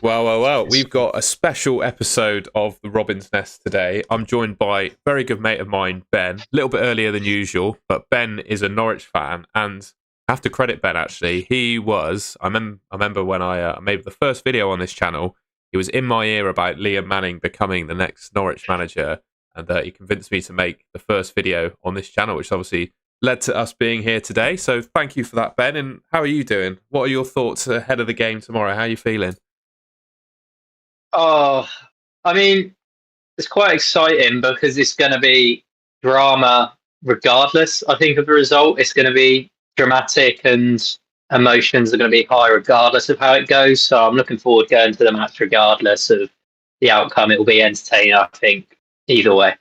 Well. We've got a special episode of the Robin's Nest today. I'm joined by a very good mate of mine, Ben. A little bit earlier than usual, but Ben is a Norwich fan, and I have to credit Ben, actually. He was, I remember when I made the first video on this channel, he was in my ear about Liam Manning becoming the next Norwich manager, and he convinced me to make the first video on this channel, which obviously led to us being here today. So thank you for that, Ben. And how are you doing? What are your thoughts ahead of the game tomorrow? How are you feeling? Oh, I mean, it's quite exciting because it's going to be drama regardless, I think, of the result. It's going to be dramatic and emotions are going to be high regardless of how it goes. So I'm looking forward to going to the match regardless of the outcome. It will be entertaining, I think, either way.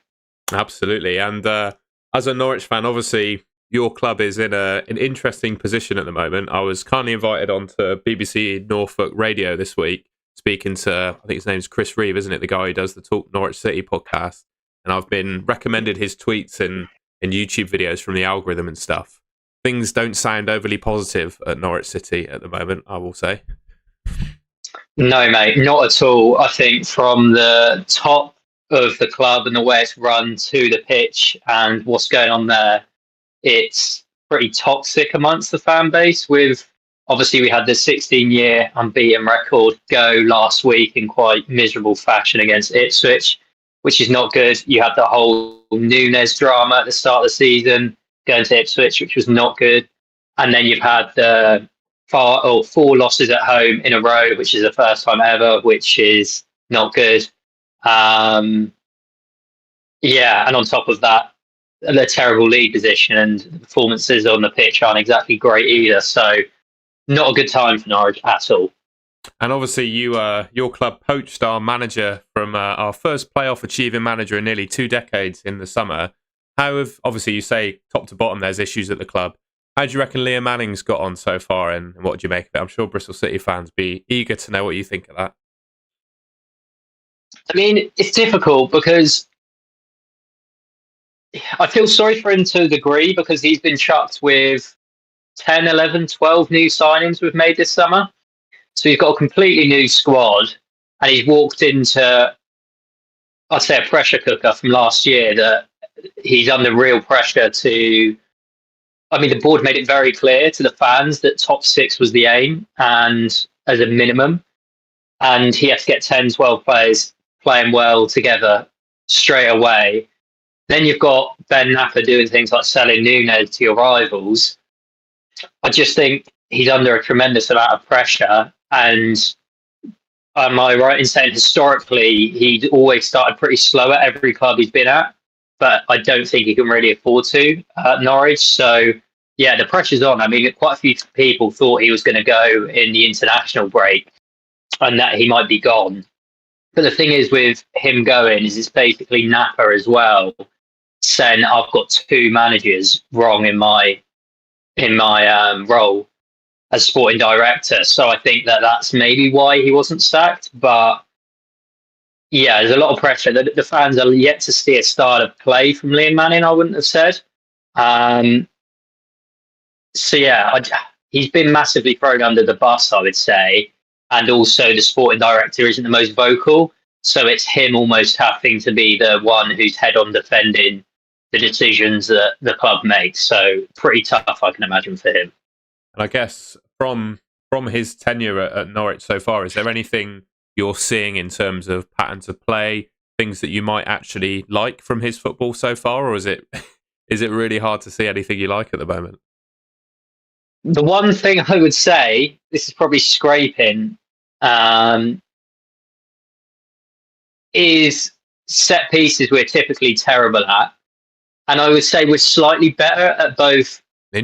Absolutely. And as a Norwich fan, obviously, your club is in an interesting position at the moment. I was kindly invited onto BBC Norfolk Radio this week, speaking to, I think his name's Chris Reeve, isn't it? The guy who does the Talk Norwich City podcast. And I've been recommended his tweets and YouTube videos from the algorithm and stuff. Things don't sound overly positive at Norwich City at the moment, I will say. No, mate, not at all. I think from the top of the club and the way it's run to the pitch and what's going on there, it's pretty toxic amongst the fan base. With obviously we had the 16-year unbeaten record go last week in quite miserable fashion against Ipswich, which is not good. You had the whole Nunes drama at the start of the season going to Ipswich, which was not good. And then you've had the four losses at home in a row, which is the first time ever, which is not good. And on top of that, the terrible league position and the performances on the pitch aren't exactly great either. So not a good time for Norwich at all. And obviously your club poached our manager from our first playoff achieving manager in nearly 2 decades in the summer. How have, obviously you say top to bottom there's issues at the club. How do you reckon Liam Manning's got on so far, and what do you make of it? I'm sure Bristol City fans be eager to know what you think of that. I mean, it's difficult because I feel sorry for him to a degree because he's been chucked with 10, 11, 12 new signings we've made this summer. So he's got a completely new squad and he's walked into, I'd say, a pressure cooker from last year that he's under real pressure to. I mean, the board made it very clear to the fans that top 6 was the aim and as a minimum. And he had to get 10, 12 players playing well together straight away. Then you've got Ben Napper doing things like selling Nunes to your rivals. I just think he's under a tremendous amount of pressure. And am I right in saying historically he'd always started pretty slow at every club he's been at? But I don't think he can really afford to at Norwich. So, yeah, the pressure's on. I mean, quite a few people thought he was going to go in the international break and that he might be gone. But the thing is with him going is it's basically Napper as well saying I've got 2 managers wrong in my role as sporting director. So I think that's maybe why he wasn't sacked. But yeah, there's a lot of pressure. The fans are yet to see a start of play from Liam Manning, I wouldn't have said. He's been massively thrown under the bus, I would say. And also the sporting director isn't the most vocal. So it's him almost having to be the one who's head on defending the decisions that the club makes. So pretty tough, I can imagine, for him. And I guess from his tenure at Norwich so far, is there anything you're seeing in terms of patterns of play, things that you might actually like from his football so far, or is it really hard to see anything you like at the moment? The one thing I would say, this is probably scraping, is set pieces we're typically terrible at. And I would say we're slightly better at both.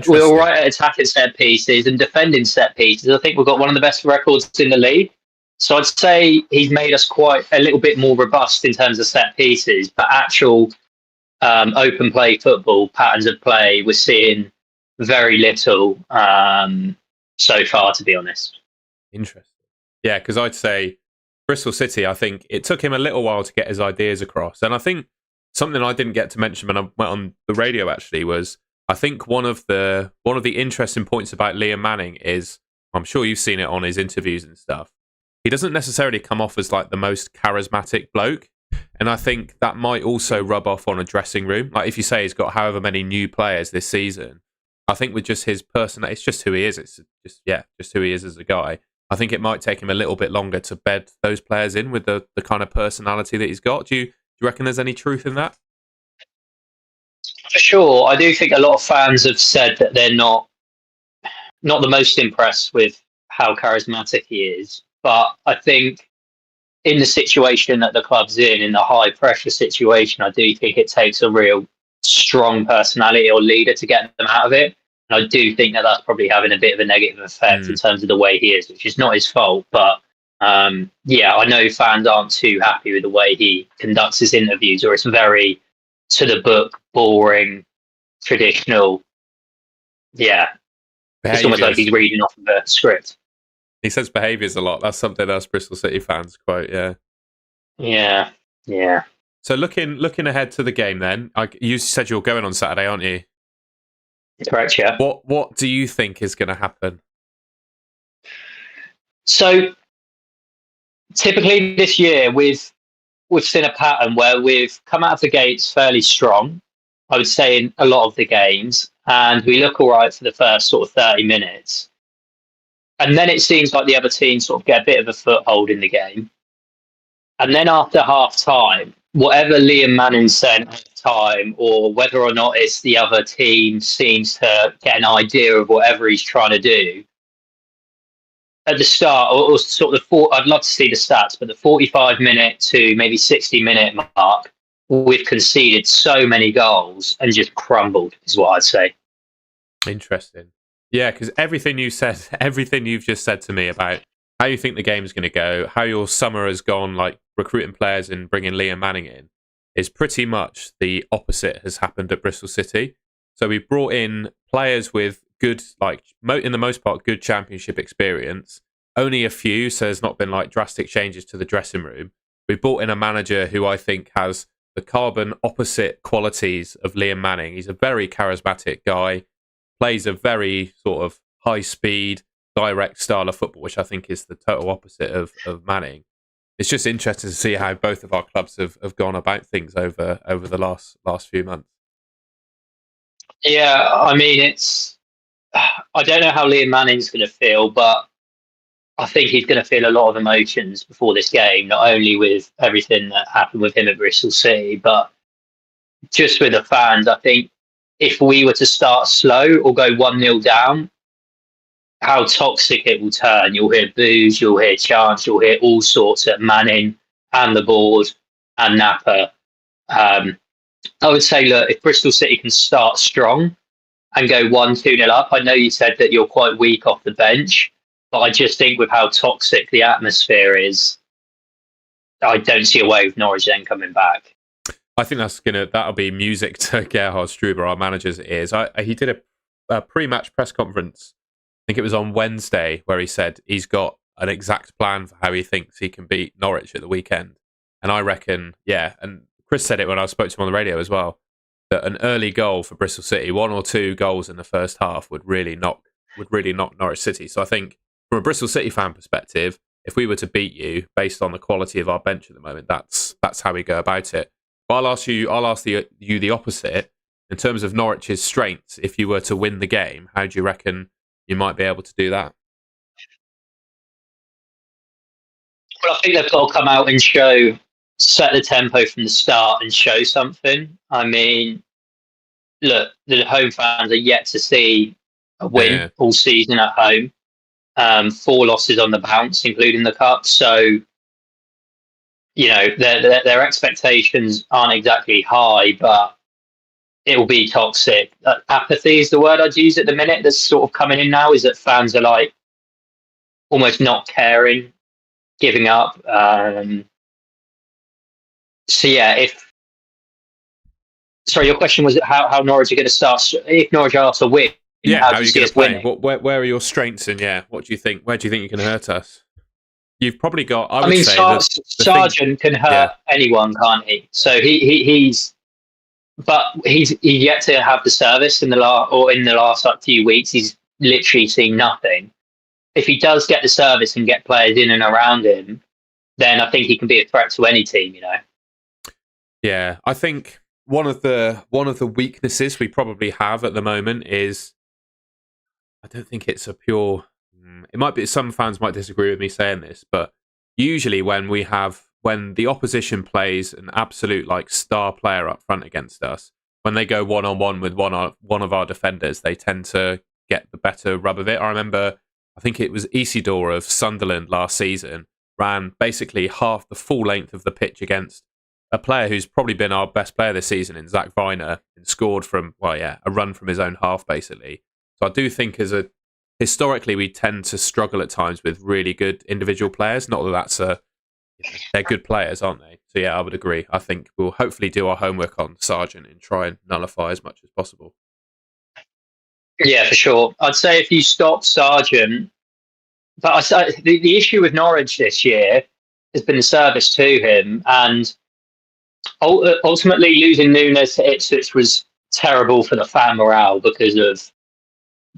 We're all right at attacking set pieces and defending set pieces. I think we've got one of the best records in the league. So I'd say he's made us quite a little bit more robust in terms of set pieces, but actual open play football, patterns of play, we're seeing very little so far, to be honest. Interesting. Yeah, because I'd say Bristol City, I think it took him a little while to get his ideas across. And I think something I didn't get to mention when I went on the radio actually was, I think one of the interesting points about Liam Manning is, I'm sure you've seen it on his interviews and stuff, he doesn't necessarily come off as like the most charismatic bloke. And I think that might also rub off on a dressing room. Like if you say he's got however many new players this season, I think with just his personality, it's just who he is. It's just who he is as a guy. I think it might take him a little bit longer to bed those players in with the kind of personality that he's got. Do you reckon there's any truth in that? For sure. I do think a lot of fans have said that they're not the most impressed with how charismatic he is. But I think in the situation that the club's in the high pressure situation, I do think it takes a real strong personality or leader to get them out of it. And I do think that that's probably having a bit of a negative effect in terms of the way he is, which is not his fault. But yeah, I know fans aren't too happy with the way he conducts his interviews, or it's very to the book, boring, traditional. Yeah, it's almost like he's reading off of a script. He says behaviours a lot. That's something us Bristol City fans quote. Yeah. So looking ahead to the game, then you said you're going on Saturday, aren't you? Correct. Yeah. What do you think is going to happen? So typically this year we've seen a pattern where we've come out of the gates fairly strong, I would say, in a lot of the games, and we look all right for the first sort of 30 minutes. And then it seems like the other team sort of get a bit of a foothold in the game. And then after half time, whatever Liam Manning said at the time, or whether or not it's the other team seems to get an idea of whatever he's trying to do, at the start, or sort of I'd love to see the stats, but the 45-minute to maybe 60-minute mark, we've conceded so many goals and just crumbled, is what I'd say. Interesting. Yeah, because everything you've just said to me about how you think the game's going to go, how your summer has gone, like recruiting players and bringing Liam Manning in, is pretty much the opposite has happened at Bristol City. So we brought in players with good, like in the most part, good championship experience. Only a few, so there's not been like drastic changes to the dressing room. We brought in a manager who I think has the carbon opposite qualities of Liam Manning. He's a very charismatic guy, plays a very sort of high speed, direct style of football, which I think is the total opposite of Manning. It's just interesting to see how both of our clubs have gone about things over the last few months. Yeah, I mean, I don't know how Liam Manning's going to feel, but I think he's going to feel a lot of emotions before this game, not only with everything that happened with him at Bristol City, but just with the fans. I think if we were to start slow or go 1-0 down, how toxic it will turn. You'll hear boos, you'll hear chants, you'll hear all sorts at Manning and the board and Napa. I would say, look, if Bristol City can start strong and go 1-2-0 up, I know you said that you're quite weak off the bench, but I just think with how toxic the atmosphere is, I don't see a way of Norwich then coming back. I think that'll be music to Gerhard Struber, our manager's ears. He did a pre-match press conference, I think it was on Wednesday, where he said he's got an exact plan for how he thinks he can beat Norwich at the weekend. And I reckon, yeah, and Chris said it when I spoke to him on the radio as well, that an early goal for Bristol City, 1 or 2 goals in the first half, would really knock Norwich City. So I think from a Bristol City fan perspective, if we were to beat you based on the quality of our bench at the moment, that's how we go about it. But I'll ask you the opposite. In terms of Norwich's strengths, if you were to win the game, how do you reckon you might be able to do that? Well, I think they've got to come out and set the tempo from the start and show something. I mean, look, the home fans are yet to see a win all season at home. 4 losses on the bounce, including the cup. So, you know, their expectations aren't exactly high, but it will be toxic. Apathy is the word I'd use at the minute that's sort of coming in now, is that fans are like almost not caring, giving up. So yeah, your question was how Norwich are going to start, if Norwich are to win. Yeah, how are you going to play? Where are your strengths, and what do you think? Where do you think you can hurt us? You've probably got. I mean, Sargent can hurt anyone, can't he? So he's yet to have the service in the last few weeks. He's literally seen nothing. if he does get the service and get players in and around him, then I think he can be a threat to any team. Yeah, I think one of the weaknesses we probably have at the moment is I don't think it's a pure. It might be some fans might disagree with me saying this, but usually when the opposition plays an absolute like star player up front against us, when they go 1-on-1 with one of our defenders, they tend to get the better rub of it. I remember, I think it was Isidore of Sunderland last season ran basically half the full length of the pitch against a player who's probably been our best player this season in Zach Viner and scored from a run from his own half basically. So I do think historically we tend to struggle at times with really good individual players. Not that they're good players, aren't they? So yeah, I would agree. I think we'll hopefully do our homework on Sargent and try and nullify as much as possible. Yeah, for sure. I'd say if you stop Sargent, but the issue with Norwich this year has been the service to him, and ultimately losing Nunes to Ipswich was terrible for the fan morale because of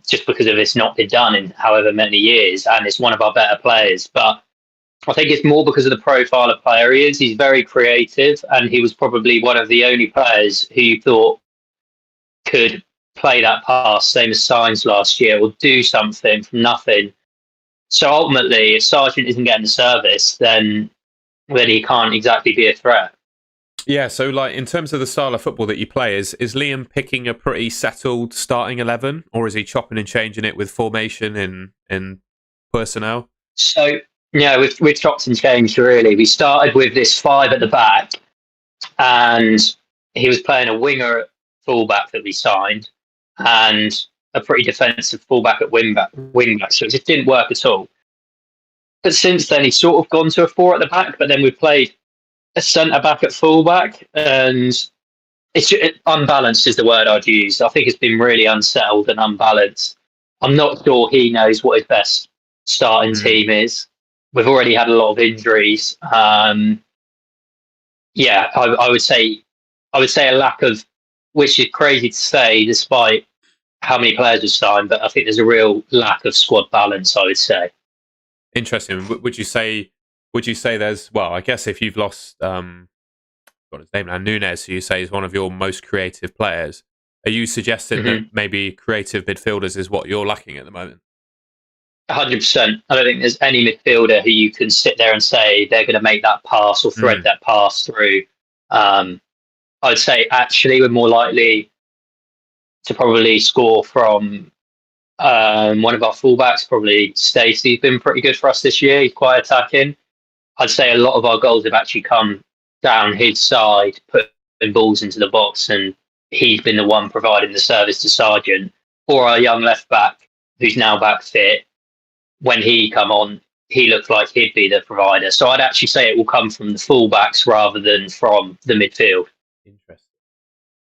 it's not been done in however many years, and it's one of our better players. But I think it's more because of the profile of player he is. He's very creative, and he was probably one of the only players who you thought could play that pass, same as Sainz last year, or do something from nothing. So ultimately, if Sargent isn't getting the service, then he can't exactly be a threat. Yeah, so like in terms of the style of football that you play, is Liam picking a pretty settled starting 11, or is he chopping and changing it with formation and personnel? So yeah, we've chopped and changed really. We started with this 5 at the back, and he was playing a winger at fullback that we signed, and a pretty defensive fullback at wingback. So it just didn't work at all. But since then, he's sort of gone to a 4 at the back, but then we played a centre back at fullback, and unbalanced is the word I'd use. I think it's been really unsettled and unbalanced. I'm not sure he knows what his best starting team is. We've already had a lot of injuries. I would say a lack of, which is crazy to say, despite how many players we've signed. But I think there's a real lack of squad balance, I would say. Interesting. Would you say there's, well, I guess if you've lost got his name now, Nunes, who you say is one of your most creative players, are you suggesting that maybe creative midfielders is what you're lacking at the moment? 100%. I don't think there's any midfielder who you can sit there and say they're going to make that pass or thread that pass through. I'd say actually we're more likely to probably score from one of our fullbacks. Probably Stacey's been pretty good for us this year. He's quite attacking. I'd say a lot of our goals have actually come down his side, putting balls into the box, and he's been the one providing the service to Sargent. Or our young left back, who's now back fit. When he come on, he looked like he'd be the provider. So I'd actually say it will come from the fullbacks rather than from the midfield. Interesting.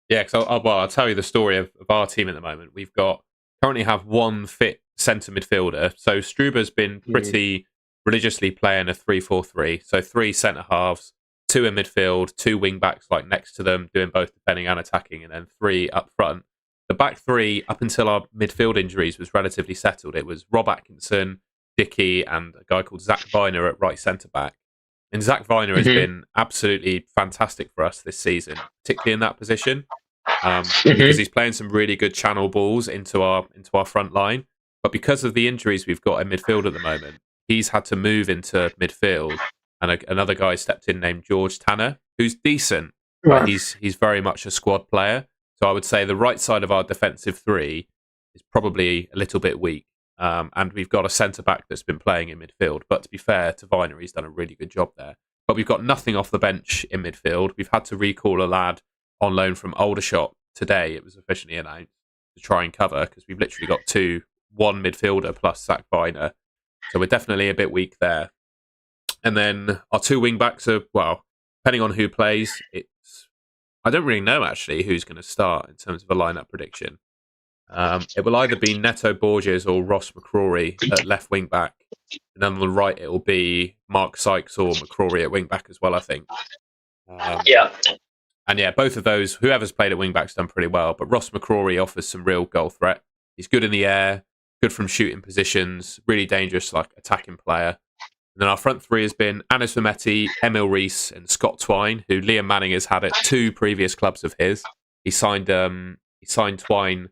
Yeah, because I'll tell you the story of our team at the moment. We've currently have one fit centre midfielder. So Struber's been pretty religiously playing a 3-4-3. So 3 centre halves, 2 in midfield, 2 wing backs like next to them, doing both defending and attacking, and then 3 up front. The back 3, up until our midfield injuries, was relatively settled. It was Rob Atkinson, Dickey, and a guy called Zach Viner at right centre back. And Zach Viner has been absolutely fantastic for us this season, particularly in that position, because he's playing some really good channel balls into our front line. But because of the injuries we've got in midfield at the moment, he's had to move into midfield, and another guy stepped in named George Tanner, who's decent, but he's very much a squad player. So I would say the right side of our defensive 3 is probably a little bit weak. And we've got a centre-back that's been playing in midfield. But to be fair to Viner, he's done a really good job there. But we've got nothing off the bench in midfield. We've had to recall a lad on loan from Aldershot today. It was officially announced to try and cover, because we've literally got one midfielder plus Zach Viner. So we're definitely a bit weak there. And then our 2 wing-backs are, well, depending on who plays, I don't really know, actually, who's going to start in terms of a lineup prediction. It will either be Neto Borges or Ross McCrory at left wing back, and then on the right it will be Mark Sykes or McCrory at wing back as well, I think. And yeah, both of those, whoever's played at wing back's done pretty well, but Ross McCrory offers some real goal threat. He's good in the air. good from shooting positions, really dangerous, like attacking player. And then our front three has been Anis Vermette, Emil Rees, and Scott Twine, who Liam Manning has had at 2 previous clubs of his. He signed Twine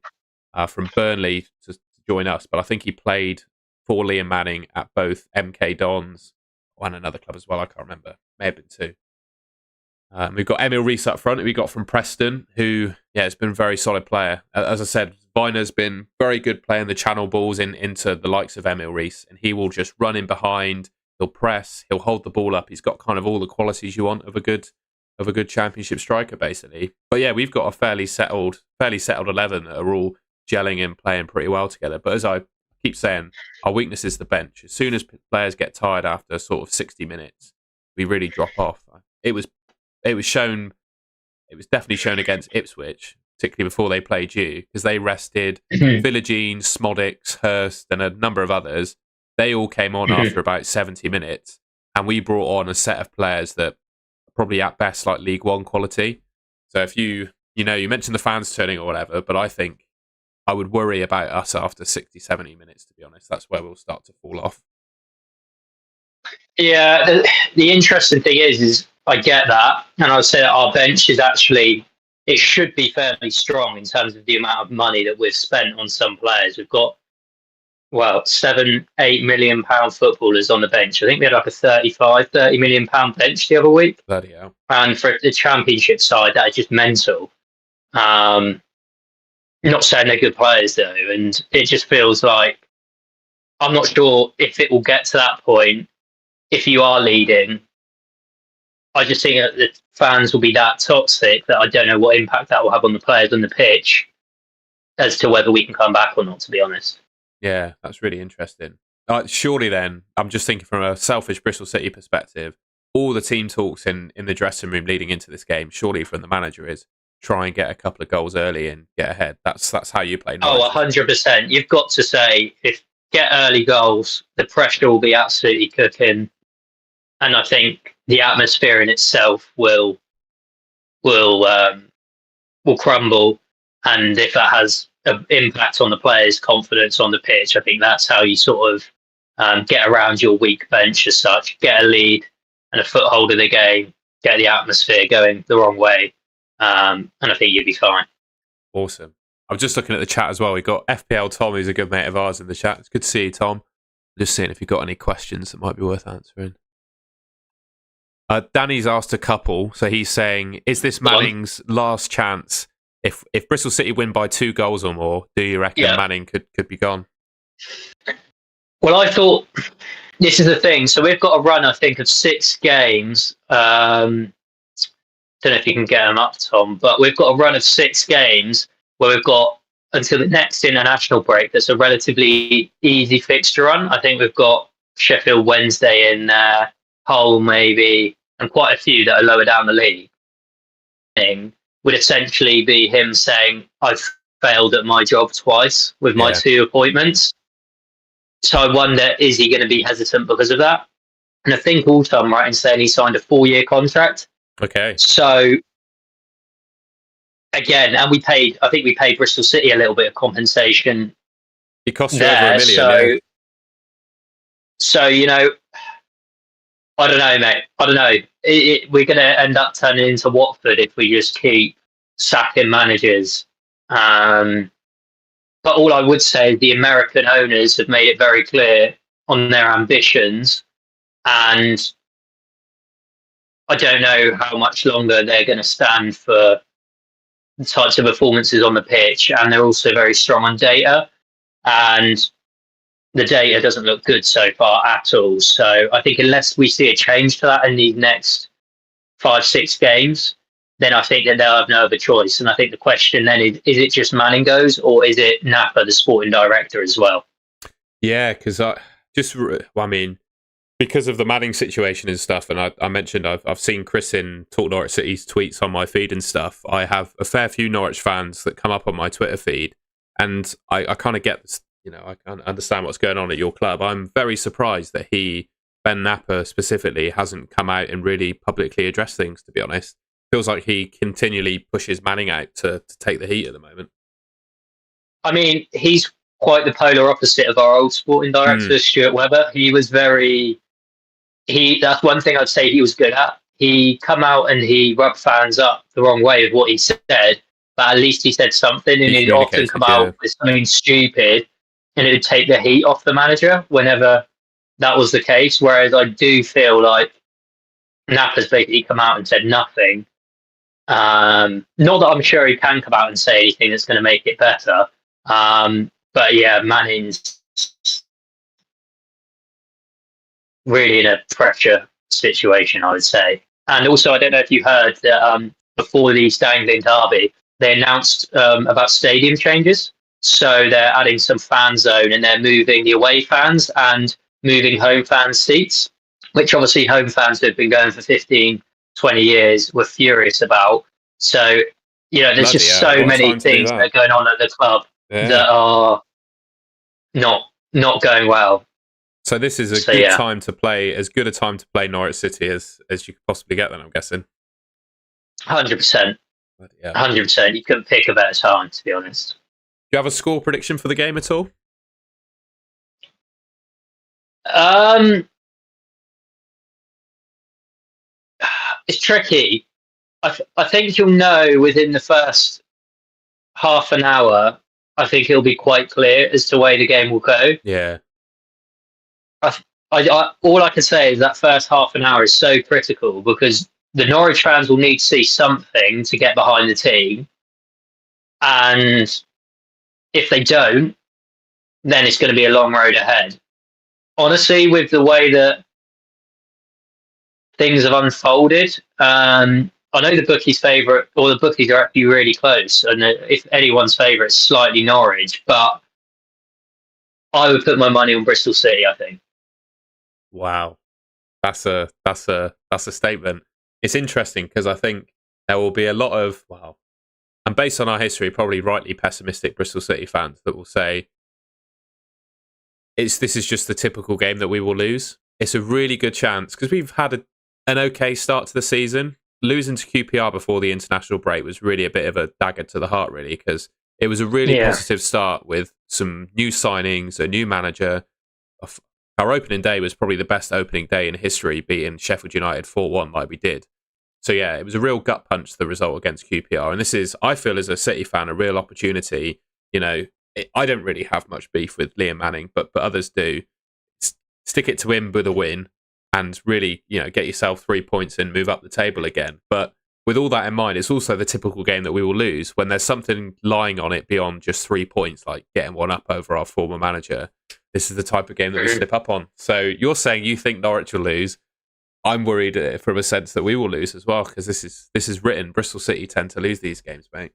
from Burnley to join us, but I think he played for Liam Manning at both MK Dons and another club as well. I can't remember. May have been 2. We've got Emil Rees up front, who we got from Preston, who, has been a very solid player. As I said, Viner's been very good playing the channel balls into the likes of Emil Rees, and he will just run in behind. He'll press. He'll hold the ball up. He's got kind of all the qualities you want of a good Championship striker, basically. But yeah, we've got a fairly settled 11 that are all gelling and playing pretty well together. But as I keep saying, our weakness is the bench. As soon as players get tired after sort of 60 minutes, we really drop off. It was definitely shown against Ipswich, particularly before they played you, because they rested Villagine, Smodix, Hurst, and a number of others. They all came on after about 70 minutes, and we brought on a set of players that are probably at best like League One quality. So if you mentioned the fans turning or whatever, but I think I would worry about us after 60, 70 minutes, to be honest. That's where we'll start to fall off. Yeah, the interesting thing is I get that, and I would say that our bench is actually, it should be fairly strong in terms of the amount of money that we've spent on some players. We've got, 7-8 million pound footballers on the bench. I think we had like a 30 million pound bench the other week. Bloody hell. And for the Championship side, that is just mental. Not saying they're good players though, and it just feels like, I'm not sure if it will get to that point. If you are leading, I just think that the fans will be that toxic that I don't know what impact that will have on the players on the pitch as to whether we can come back or not, to be honest. Yeah, that's really interesting. Surely then, I'm just thinking from a selfish Bristol City perspective, all the team talks in the dressing room leading into this game, surely from the manager, is try and get a couple of goals early and get ahead. That's how you play Norwich. 100%. You've got to say, if get early goals, the pressure will be absolutely cooking. And I think the atmosphere in itself will crumble. And if that has an impact on the players' confidence on the pitch, I think that's how you sort of get around your weak bench as such, get a lead and a foothold in the game, get the atmosphere going the wrong way. And I think you'll be fine. Awesome. I'm just looking at the chat as well. We've got FPL Tom, who's a good mate of ours, in the chat. It's good to see you, Tom. Just seeing if you've got any questions that might be worth answering. Danny's asked a couple. So he's saying, is this Manning's last chance? If Bristol City win by 2 goals or more, do you reckon Manning could be gone? Well, I thought, this is the thing. So we've got a run, I think, of 6 games. Don't know if you can get them up, Tom, but we've got a run of 6 games where we've got until the next international break. That's a relatively easy fixture run. I think we've got Sheffield Wednesday in Hull, maybe, and quite a few that are lower down the league. Would essentially be him saying, I've failed at my job twice with my 2 appointments. So I wonder, is he going to be hesitant because of that? And I think also I'm right in saying he signed a 4-year contract. Okay. So again, and I think we paid Bristol City a little bit of compensation. It cost you over $1 million. So, I don't know, mate. I don't know. We're going to end up turning into Watford if we just keep sacking managers. But all I would say is the American owners have made it very clear on their ambitions. And I don't know how much longer they're going to stand for the types of performances on the pitch. And they're also very strong on data. And the data doesn't look good so far at all. So I think unless we see a change to that in these next 5-6 games, then I think that they'll have no other choice. And I think the question then is it just Manning goes, or is it Napa, the sporting director, as well? Yeah, because because of the Manning situation and stuff, and I mentioned I've seen Chris in Talk Norwich City's tweets on my feed and stuff. I have a fair few Norwich fans that come up on my Twitter feed, and I kind of get this. I can't understand what's going on at your club. I'm very surprised that Ben Napa specifically, hasn't come out and really publicly addressed things, to be honest. Feels like he continually pushes Manning out to take the heat at the moment. I mean, he's quite the polar opposite of our old sporting director, Stuart Webber. He was that's one thing I'd say he was good at. He come out and he rubbed fans up the wrong way with what he said, but at least he said something, and He he'd often communicated, come out with something stupid, and it would take the heat off the manager whenever that was the case. Whereas I do feel like Napper's basically come out and said nothing. Not that I'm sure he can come out and say anything that's going to make it better. But yeah, Manning's really in a pressure situation, I would say. And also, I don't know if you heard that before the East Anglia derby, they announced about stadium changes. So they're adding some fan zone, and they're moving the away fans and moving home fans' seats, which obviously home fans who have been going for 15, 20 years were furious about. So, there's just so many things that are going on at the club that are not going well. So this is a good time to play, as good a time to play Norwich City as you could possibly get then, I'm guessing. 100%. 100%. You couldn't pick a better time, to be honest. Do you have a score prediction for the game at all? It's tricky. I think you'll know within the first half an hour. I think it'll be quite clear as to the way the game will go. Yeah. All I can say is that first half an hour is so critical, because the Norwich fans will need to see something to get behind the team. And if they don't, then it's going to be a long road ahead. Honestly, with the way that things have unfolded, I know the bookies' favourite, or the bookies are actually really close, and if anyone's favourite, it's slightly Norwich, but I would put my money on Bristol City, I think. Wow, that's a statement. It's interesting because I think there will be a lot of, and based on our history, probably rightly pessimistic Bristol City fans that will say this is just the typical game that we will lose. It's a really good chance because we've had an okay start to the season. Losing to QPR before the international break was really a bit of a dagger to the heart, really, because it was a really positive start with some new signings, a new manager. Our opening day was probably the best opening day in history, beating Sheffield United 4-1 like we did. So yeah, it was a real gut punch, the result against QPR. And this is, I feel as a City fan, a real opportunity. I don't really have much beef with Liam Manning, but others do. Stick it to him with a win and really, get yourself 3 points and move up the table again. But with all that in mind, it's also the typical game that we will lose when there's something lying on it beyond just 3 points, like getting one up over our former manager. This is the type of game that we slip up on. So you're saying you think Norwich will lose. I'm worried from a sense that we will lose as well, because this is written. Bristol City tend to lose these games, mate.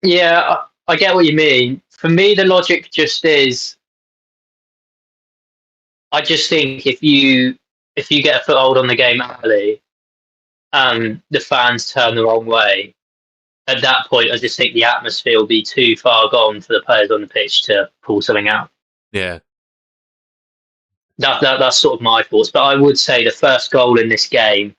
Yeah, I get what you mean. For me, the logic just is, I just think if you get a foothold on the game early and the fans turn the wrong way, at that point, I just think the atmosphere will be too far gone for the players on the pitch to pull something out. Yeah. That's sort of my thoughts. But I would say the first goal in this game,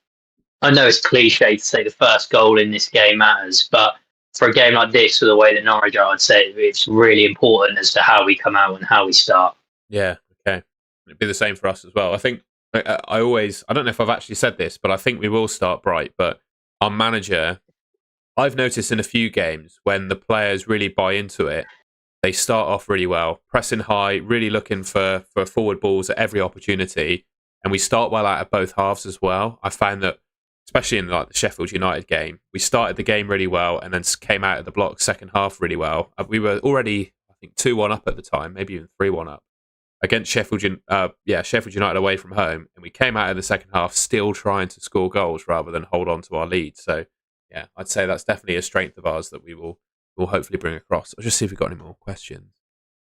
I know it's cliche to say the first goal in this game matters, but for a game like this, with the way that Norwich are, I'd say it's really important as to how we come out and how we start. Yeah, okay. It'd be the same for us as well. I think I don't know if I've actually said this, but I think we will start bright. But our manager, I've noticed in a few games when the players really buy into it, they start off really well, pressing high, really looking for forward balls at every opportunity. And we start well out of both halves as well. I found that, especially in like the Sheffield United game, we started the game really well and then came out of the block second half really well. We were already, I think, 2-1 up at the time, maybe even 3-1 up against Sheffield United away from home. And we came out of the second half still trying to score goals rather than hold on to our lead. So yeah, I'd say that's definitely a strength of ours that we'll hopefully bring across. I'll just see if we've got any more questions.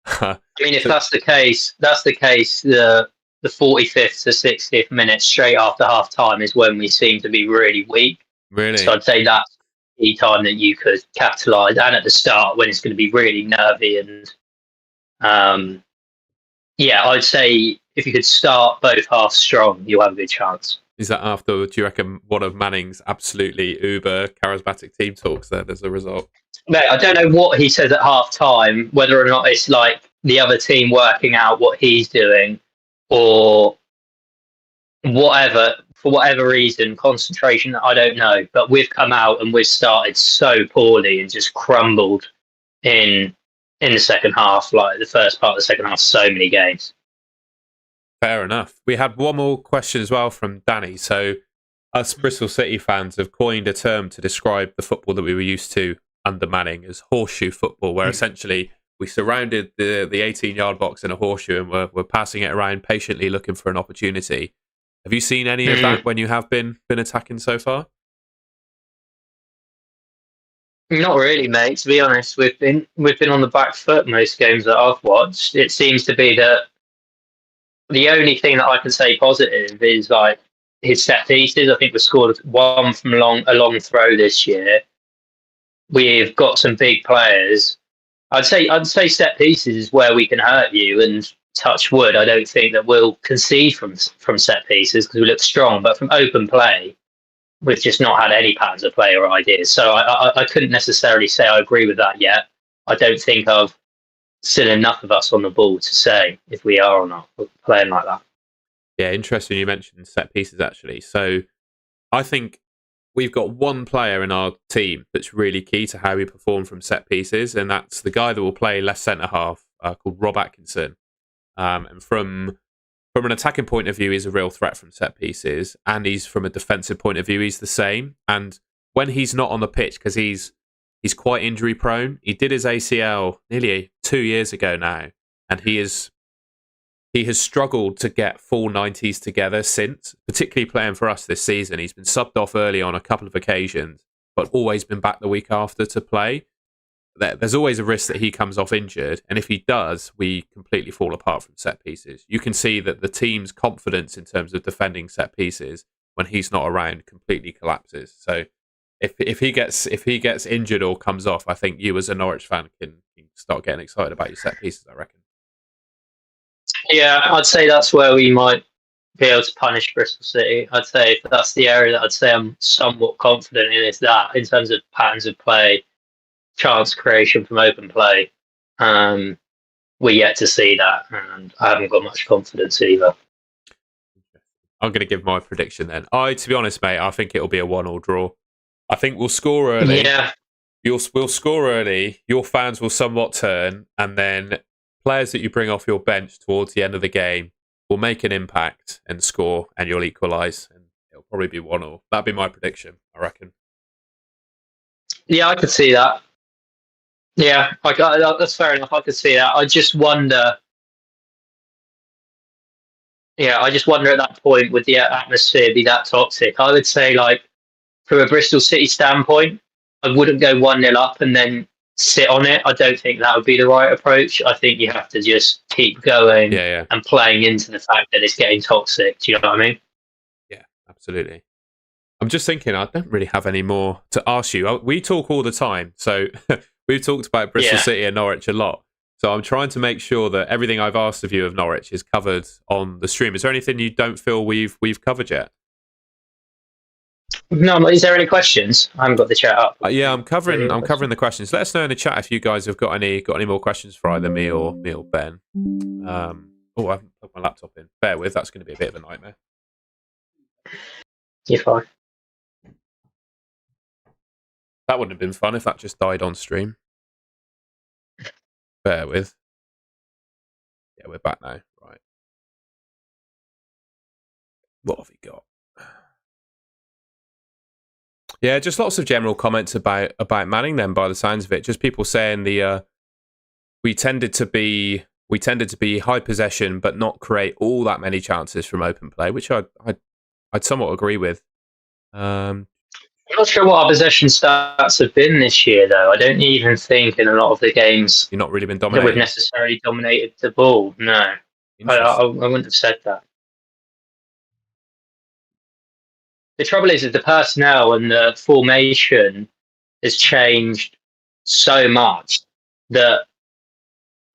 I mean, if that's the case, the 45th to 60th minute straight after half time is when we seem to be really weak. Really? So I'd say that's the time that you could capitalise, and at the start when it's going to be really nervy. And I'd say if you could start both halves strong, you'll have a good chance. Is that after, do you reckon, one of Manning's absolutely uber charismatic team talks then as a result? Mate, I don't know what he says at half time, whether or not it's like the other team working out what he's doing or whatever, for whatever reason, concentration, I don't know. But we've come out and we've started so poorly and just crumbled in the second half, like the first part of the second half, so many games. Fair enough. We had one more question as well from Danny. So, us Bristol City fans have coined a term to describe the football that we were used to under Manning as horseshoe football, where essentially we surrounded the 18-yard box in a horseshoe and we're passing it around patiently looking for an opportunity. Have you seen any of that when you have been attacking so far? Not really, mate. To be honest, we've been on the back foot most games that I've watched. It seems to be that the only thing that I can say positive is like his set pieces. I think we scored one from a long throw this year. We've got some big players. I'd say set pieces is where we can hurt you, and touch wood. I don't think that we'll concede from set pieces because we look strong, but from open play, we've just not had any patterns of play or ideas. So I couldn't necessarily say I agree with that yet. I don't think I've seen enough of us on the ball to say if we are or not playing like that. Yeah, interesting you mentioned set pieces actually. So I think we've got one player in our team that's really key to how we perform from set pieces, and that's the guy that will play left centre half called Rob Atkinson. And from an attacking point of view, he's a real threat from set pieces, and he's from a defensive point of view, he's the same. And when he's not on the pitch, because he's quite injury prone, he did his ACL nearly 2 years ago now, and he has struggled to get full 90s together since, particularly playing for us this season. He's been subbed off early on a couple of occasions, but always been back the week after to play. There's always a risk that he comes off injured, and if he does, we completely fall apart from set pieces. You can see that the team's confidence in terms of defending set pieces when he's not around completely collapses. So if he gets injured or comes off, I think you as a Norwich fan can start getting excited about your set pieces, I reckon. Yeah, I'd say that's where we might be able to punish Bristol City. I'd say that's the area that I'd say I'm somewhat confident in, is that in terms of patterns of play, chance creation from open play. We're yet to see that, and I haven't got much confidence either. I'm going to give my prediction then. To be honest, mate, I think it'll be a 1-1 draw. I think we'll score early. Yeah. We'll score early. Your fans will somewhat turn, and then players that you bring off your bench towards the end of the game will make an impact and score, and you'll equalise, and it'll probably be 1-1. That'd be my prediction, I reckon. Yeah, I could see that. Yeah, that's fair enough. I could see that. I just wonder. Yeah, I just wonder at that point, would the atmosphere be that toxic? I would say, like, from a Bristol City standpoint, I wouldn't go 1-0 up and then sit on it. I don't think that would be the right approach. I think you have to just keep going and playing into the fact that it's getting toxic. Do you know what I mean? Yeah, absolutely. I'm just thinking, I don't really have any more to ask you. We talk all the time, so we've talked about Bristol City and Norwich a lot. So I'm trying to make sure that everything I've asked of you of Norwich is covered on the stream. Is there anything you don't feel we've covered yet? No, is there any questions? I haven't got the chat up. Yeah, I'm covering the questions. Let us know in the chat if you guys have got any more questions for either me or Ben. I haven't plugged my laptop in. Bear with, that's going to be a bit of a nightmare. You're fine. That wouldn't have been fun if that just died on stream. Bear with. Yeah, we're back now. Right. What have we got? Yeah, just lots of general comments about Manning then, by the sounds of it. Just people saying we tended to be high possession but not create all that many chances from open play, which I'd somewhat agree with. I'm not sure what our possession stats have been this year, though. I don't even think in a lot of the games you've not really been dominating. We've necessarily dominated the ball. No, I wouldn't have said that. The trouble is that the personnel and the formation has changed so much that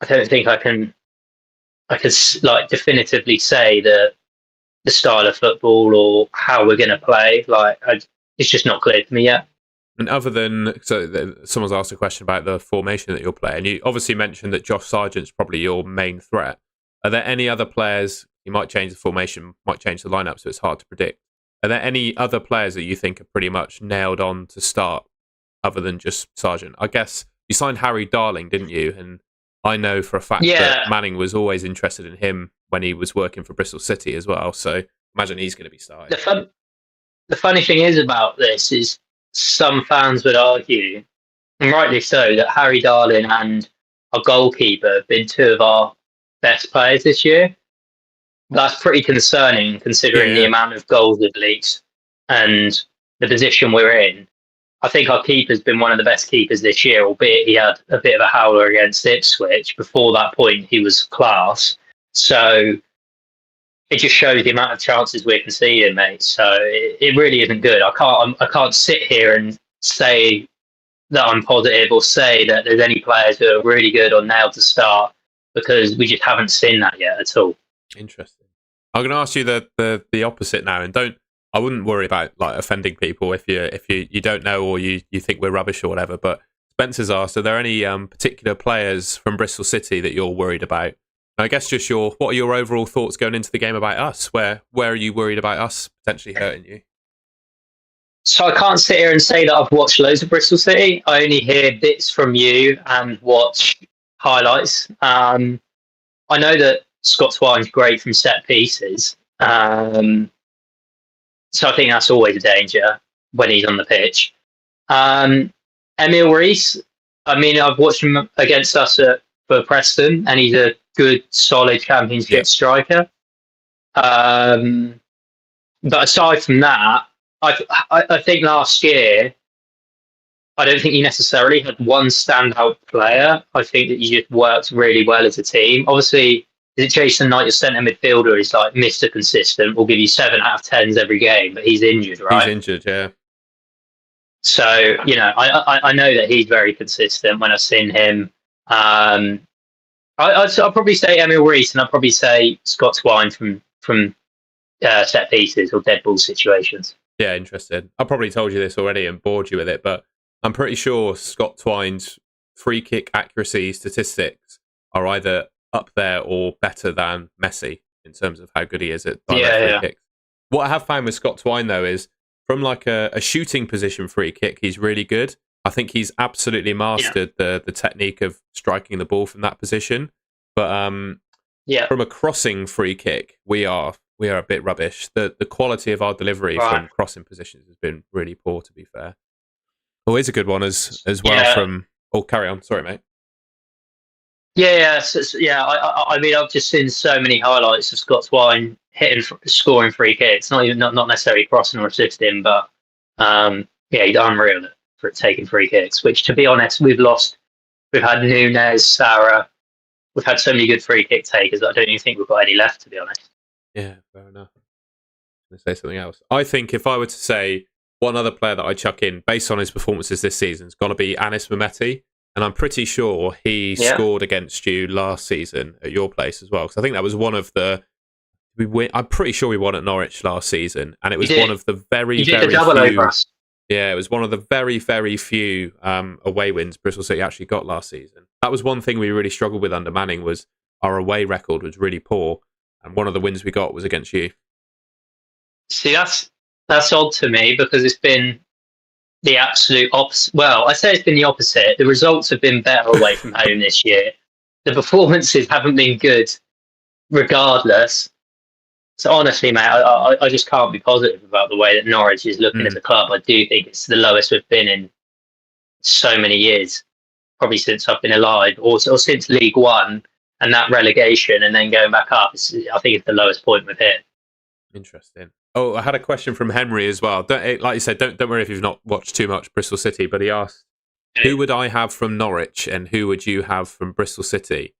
I don't think I could like definitively say that the style of football or how we're going to play. Like, it's just not clear to me yet. And other than someone's asked a question about the formation that you'll play, and you obviously mentioned that Josh Sargent's probably your main threat. Are there any other players? You might change the formation, might change the lineup, so it's hard to predict. Are there any other players that you think are pretty much nailed on to start, other than just Sargent? I guess you signed Harry Darling, didn't you? And I know for a fact that Manning was always interested in him when he was working for Bristol City as well. So imagine he's going to be starting. The funny thing is about this is some fans would argue, and rightly so, that Harry Darling and our goalkeeper have been two of our best players this year. That's pretty concerning considering the amount of goals we've leaked and the position we're in. I think our keeper's been one of the best keepers this year, albeit he had a bit of a howler against Ipswich. Before that point, he was class. So it just shows the amount of chances we're conceding, mate. So it really isn't good. I can't sit here and say that I'm positive or say that there's any players who are really good or nailed to start, because we just haven't seen that yet at all. Interesting. I'm going to ask you the opposite now, and I wouldn't worry about like offending people if you don't know or you think we're rubbish or whatever. But Spencer's asked, are there any particular players from Bristol City that you're worried about? I guess just what are your overall thoughts going into the game about us? Where are you worried about us potentially hurting you? So I can't sit here and say that I've watched loads of Bristol City. I only hear bits from you and watch highlights. I know that Scott Twine's great from set pieces. So I think that's always a danger when he's on the pitch. Emil Rees, I mean, I've watched him against us for Preston, and he's a good, solid championship striker. But aside from that, I think last year, I don't think you necessarily had one standout player. I think that you just worked really well as a team. Obviously, is it Jason Knight, your centre midfielder, is like Mr. Consistent, will give you 7 out of 10s every game, but he's injured, right? He's injured, yeah. So, I know that he's very consistent when I've seen him. I'll probably say Emil Rees, and I'll probably say Scott Twine from set pieces or dead ball situations. Yeah, interesting. I probably told you this already and bored you with it, but I'm pretty sure Scott Twine's free kick accuracy statistics are either up there or better than Messi in terms of how good he is at free kicks. What I have found with Scott Twine, though, is from like a shooting position free kick, he's really good. I think he's absolutely mastered the technique of striking the ball from that position. But from a crossing free kick, we are a bit rubbish. The quality of our delivery from crossing positions has been really poor, to be fair. Always a good one as well from... Oh, carry on. Sorry, mate. I mean, I've just seen so many highlights of Scott Twine scoring free kicks. Not necessarily crossing or assisting, but he's unreal for taking free kicks. Which, to be honest, we've lost. We've had Nunes, Sarah. We've had so many good free kick takers that I don't even think we've got any left, to be honest. Yeah, fair enough. I'm going to say something else. I think if I were to say one other player that I chuck in based on his performances this season, it's got to be Anis Mehmeti. And I'm pretty sure he scored against you last season at your place as well. Because I think that was one of the... I'm pretty sure we won at Norwich last season. And it was one of the very few... Yeah, it was one of the very, very few away wins Bristol City actually got last season. That was one thing we really struggled with under Manning, was our away record was really poor. And one of the wins we got was against you. See, that's odd to me, because it's been the absolute opposite. Well, I say it's been the opposite. The results have been better away from home this year. The performances haven't been good regardless. So honestly, mate, I just can't be positive about the way that Norwich is looking as a club. I do think it's the lowest we've been in so many years, probably since I've been alive, or since League One and that relegation and then going back up. I think it's the lowest point we've hit. Interesting. Oh, I had a question from Henry as well. Like you said, don't worry if you've not watched too much Bristol City, but he asked, who would I have from Norwich and who would you have from Bristol City?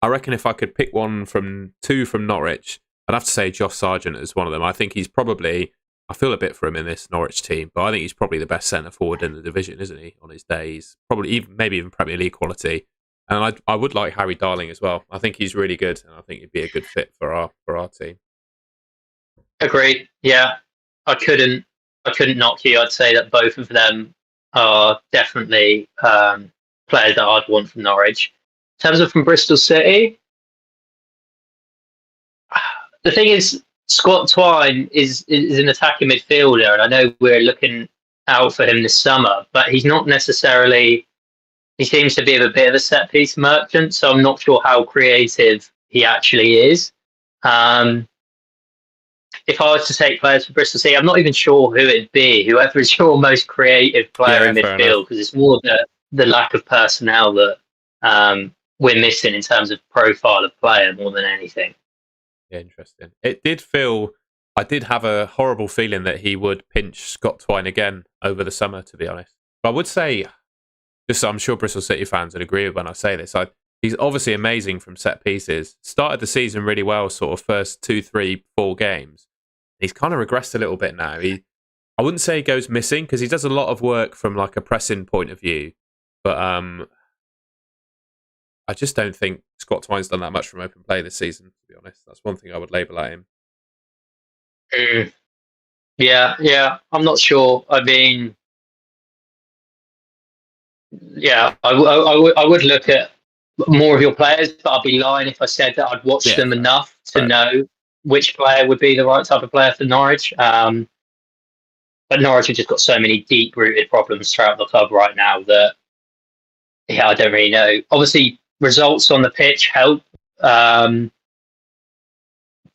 I reckon if I could pick two from Norwich, I'd have to say Josh Sargent as one of them. I think he's probably, I feel a bit for him in this Norwich team, but I think he's probably the best centre forward in the division, isn't he, on his days? Probably maybe even Premier League quality. And I would like Harry Darling as well. I think he's really good, and I think he'd be a good fit for our team. Agreed. Yeah, I couldn't knock you. I'd say that both of them are definitely players that I'd want from Norwich. In terms of from Bristol City, the thing is, Scott Twine is an attacking midfielder, and I know we're looking out for him this summer, but he's not necessarily. He seems to be a bit of a set piece merchant, so I'm not sure how creative he actually is. Um, if I was to take players for Bristol City, I'm not even sure who it'd be. Whoever is your most creative player Yeah, in fair enough. midfield, because it's more the lack of personnel that we're missing in terms of profile of player more than anything. Yeah, interesting. It did feel. I did have a horrible feeling that he would pinch Scott Twine again over the summer, to be honest. But I would say, just so I'm sure Bristol City fans would agree with when I say this, he's obviously amazing from set pieces. Started the season really well, sort of first 2, 3, 4 games. He's kind of regressed a little bit now. I wouldn't say he goes missing because he does a lot of work from like a pressing point of view, but I just don't think Scott Twine's done that much from open play this season. To be honest, that's one thing I would label at him. Mm. Yeah, I'm not sure. I mean, yeah, I would look at more of your players, but I'd be lying if I said that I'd watched Yeah, them enough to fair enough. know which player would be the right type of player for Norwich. But Norwich have just got so many deep rooted problems throughout the club right now that, yeah, I don't really know. Obviously, results on the pitch help. But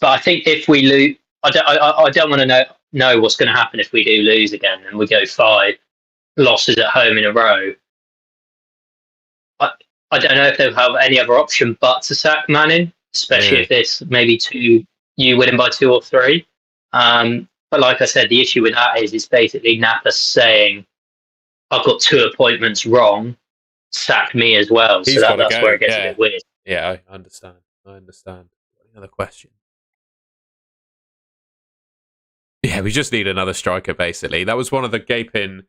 I think if we lose, I don't want to know what's going to happen if we do lose again and we go 5 losses at home in a row. I, I don't know if they'll have any other option but to sack Manning, especially if Really, it's maybe you winning by 2 or 3. But like I said, the issue with that is it's basically Napa saying, I've got 2 appointments wrong, sack me as well. So he's got to that's where go. it gets a Yeah, bit weird. yeah, I understand. I understand. Another question. Yeah, we just need another striker. Basically, that was one of the gaping.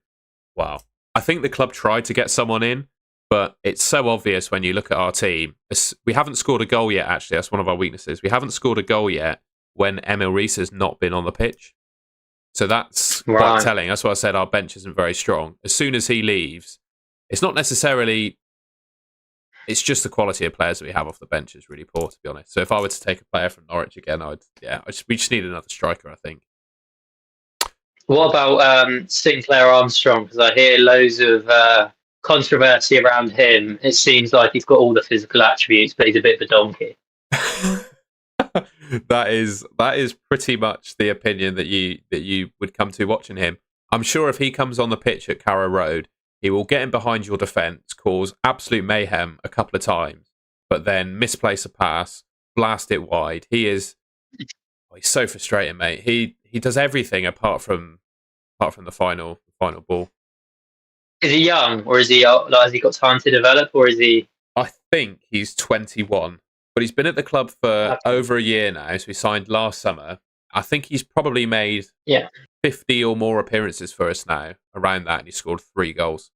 Wow, I think the club tried to get someone in, but it's so obvious when you look at our team. We haven't scored a goal yet. Actually, that's one of our weaknesses. We haven't scored a goal yet when Emil Reese has not been on the pitch. So that's quite Right. telling. That's why I said our bench isn't very strong. As soon as he leaves, it's not necessarily. It's just the quality of players that we have off the bench is really poor, to be honest. So if I were to take a player from Norwich again, we just need another striker, I think. What about Sinclair Armstrong? Because I hear loads of controversy around him. It seems like he's got all the physical attributes, but he's a bit of a donkey. that is pretty much the opinion that you would come to watching him. I'm sure if he comes on the pitch at Carrow Road, he will get in behind your defence, cause absolute mayhem a couple of times, but then misplace a pass, blast it wide. He's so frustrating, mate. He does everything apart from the final ball. Is he young, or is he like, has he got time to develop, or is he? I think he's 21, but he's been at the club for Okay. over a year now. So he signed last summer. I think he's probably made Yeah. 50 or more appearances for us now, around that, and he scored 3 goals.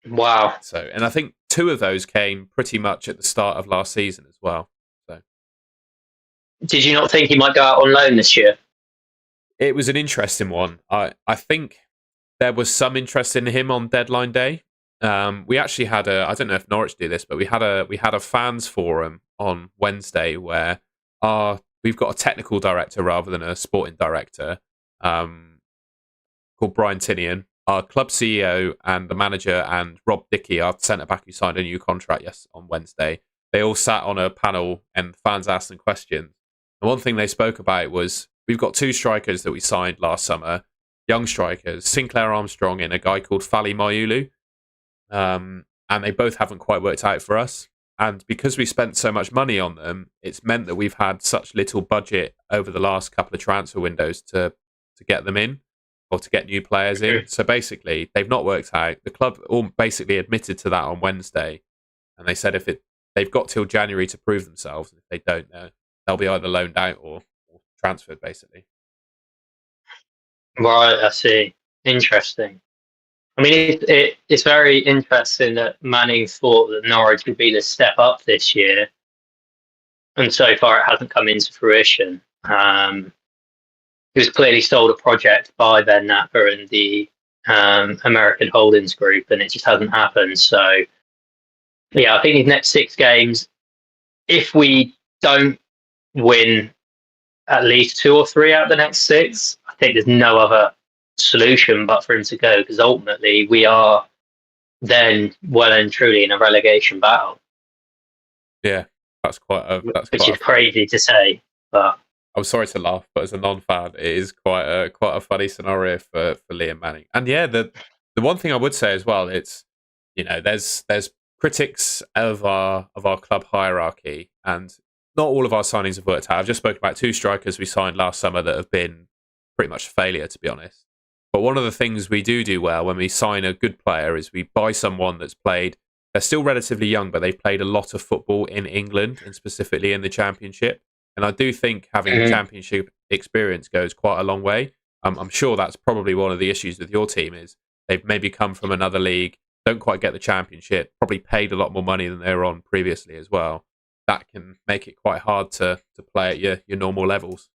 Wow. So, and I think 2 of those came pretty much at the start of last season as well. So Did you not think he might go out on loan this year? it was an interesting one. I think there was some interest in him on deadline day. We actually had I don't know if Norwich do this, but we had a fans forum on Wednesday where we've got a technical director rather than a sporting director, called Brian Tinian, our club CEO and the manager, and Rob Dickey, our centre back who signed a new contract on Wednesday. They all sat on a panel and fans asked them questions. And one thing they spoke about was we've got 2 strikers that we signed last summer, young strikers, Sinclair Armstrong and a guy called Fali Mayulu. And they both haven't quite worked out for us. And because we spent so much money on them, it's meant that we've had such little budget over the last couple of transfer windows to get them in or to get new players in. So basically, they've not worked out. The club all basically admitted to that on Wednesday, and they said they've got till January to prove themselves. If they don't, they'll be either loaned out or transferred, basically. Right. I see. Interesting. I mean, it's very interesting that Manning thought that Norwich would be the step up this year, and so far it hasn't come into fruition. He was clearly sold a project by Ben Napper and the American Holdings Group, and it just hasn't happened. So, yeah, I think these next 6 games, if we don't win at least 2 or 3 out of the next 6, I think there's no other solution but for him to go, because ultimately we are then well and truly in a relegation battle. Yeah, which is crazy to say, but I'm sorry to laugh, but as a non-fan, it is quite a funny scenario for Liam Manning. And yeah, the one thing I would say as well, it's there's critics of our club hierarchy, and not all of our signings have worked out. I've just spoken about 2 strikers we signed last summer that have been pretty much a failure, to be honest. But one of the things we do well when we sign a good player is we buy someone that's played. They're still relatively young, but they've played a lot of football in England and specifically in the Championship. And I do think having Championship experience goes quite a long way. I'm sure that's probably one of the issues with your team is they've maybe come from another league, don't quite get the Championship, probably paid a lot more money than they were on previously as well. That can make it quite hard to play at your normal levels.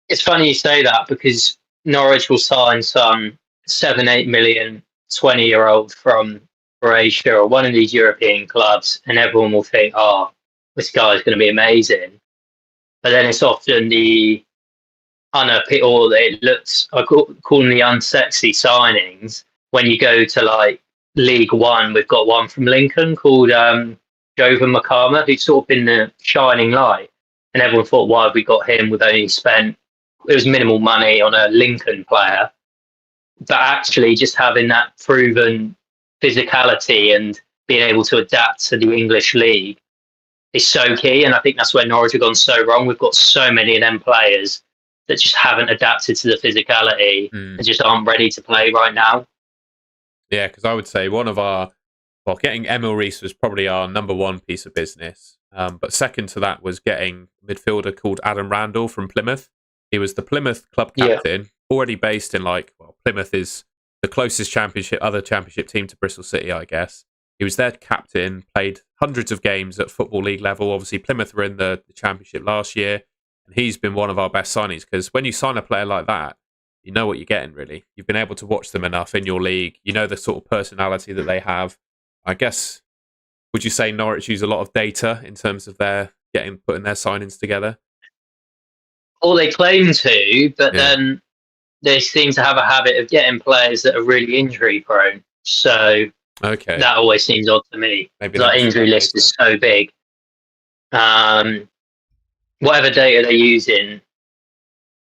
It's funny you say that, because Norwich will sign some 7-8 million 20-year-old from Croatia or one of these European clubs, and everyone will think, oh, this guy's going to be amazing. But then it's often the or it looks, I call them the unsexy signings. When you go to like League One, we've got one from Lincoln called Jovan Makama, who's sort of been the shining light. And everyone thought, why have we got him? We've only spent, it was minimal money on a Lincoln player. But actually just having that proven physicality and being able to adapt to the English league is so key. And I think that's where Norwich have gone so wrong. We've got so many of them players that just haven't adapted to the physicality and just aren't ready to play right now. Yeah, because I would say getting Emil Rees was probably our number 1 piece of business. But second to that was getting a midfielder called Adam Randall from Plymouth. He was the Plymouth club captain, already based in Plymouth is the closest other championship team to Bristol City, I guess. He was their captain, played hundreds of games at Football League level. Obviously, Plymouth were in the Championship last year, and he's been one of our best signings, because when you sign a player like that, you know what you're getting, really. You've been able to watch them enough in your league. You know the sort of personality that they have. I guess, would you say Norwich use a lot of data in terms of putting their signings together? Or they claim to, but then they seem to have a habit of getting players that are really injury prone. So that always seems odd to me. Maybe that injury list is so big. Whatever data they're using,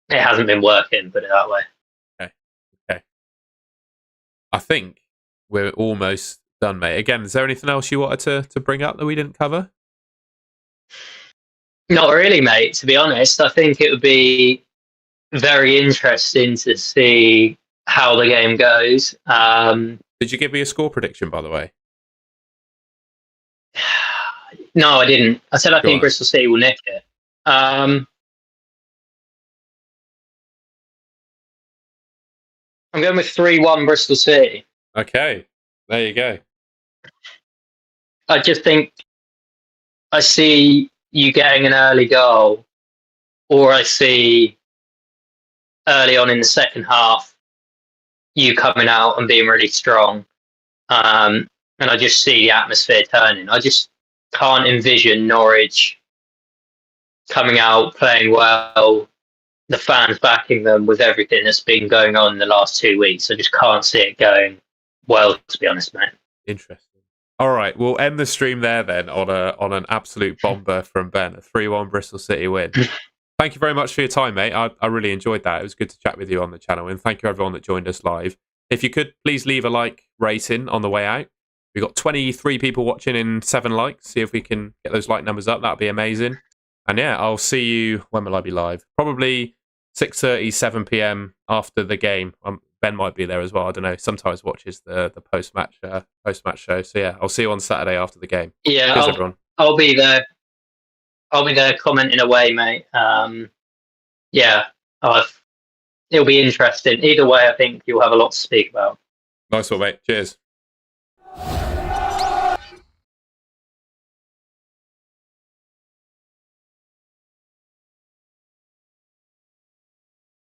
it hasn't been working, put it that way. Okay. I think we're almost done, mate. Again, is there anything else you wanted to bring up that we didn't cover? Not really, mate, to be honest. I think it would be very interesting to see how the game goes. Did you give me a score prediction, by the way? No, I didn't. I said I think Bristol City will nick it. I'm going with 3-1 Bristol City. Okay, there you go. I just think I see you getting an early goal, or I see early on in the second half you coming out and being really strong. And I just see the atmosphere turning. I just can't envision Norwich coming out, playing well, the fans backing them with everything that's been going on in the last 2 weeks. I just can't see it going well, to be honest, mate. Interesting. All right, we'll end the stream there then on an absolute bomber from Ben, a 3-1 Bristol City win. Thank you very much for your time, mate. I really enjoyed that. It was good to chat with you on the channel, and thank you everyone that joined us live. If you could, please leave a like rating on the way out. We've got 23 people watching and 7 likes. See if we can get those like numbers up. That'd be amazing. And yeah, I'll see you, when will I be live? Probably 6:30, 7 p.m. after the game. Ben might be there as well. I don't know. Sometimes watches the post-match show. So yeah, I'll see you on Saturday after the game. Yeah, cheers, everyone. I'll be there. I'll be there commenting away, mate. Yeah, it'll be interesting. Either way, I think you'll have a lot to speak about. Nice one, mate. Cheers.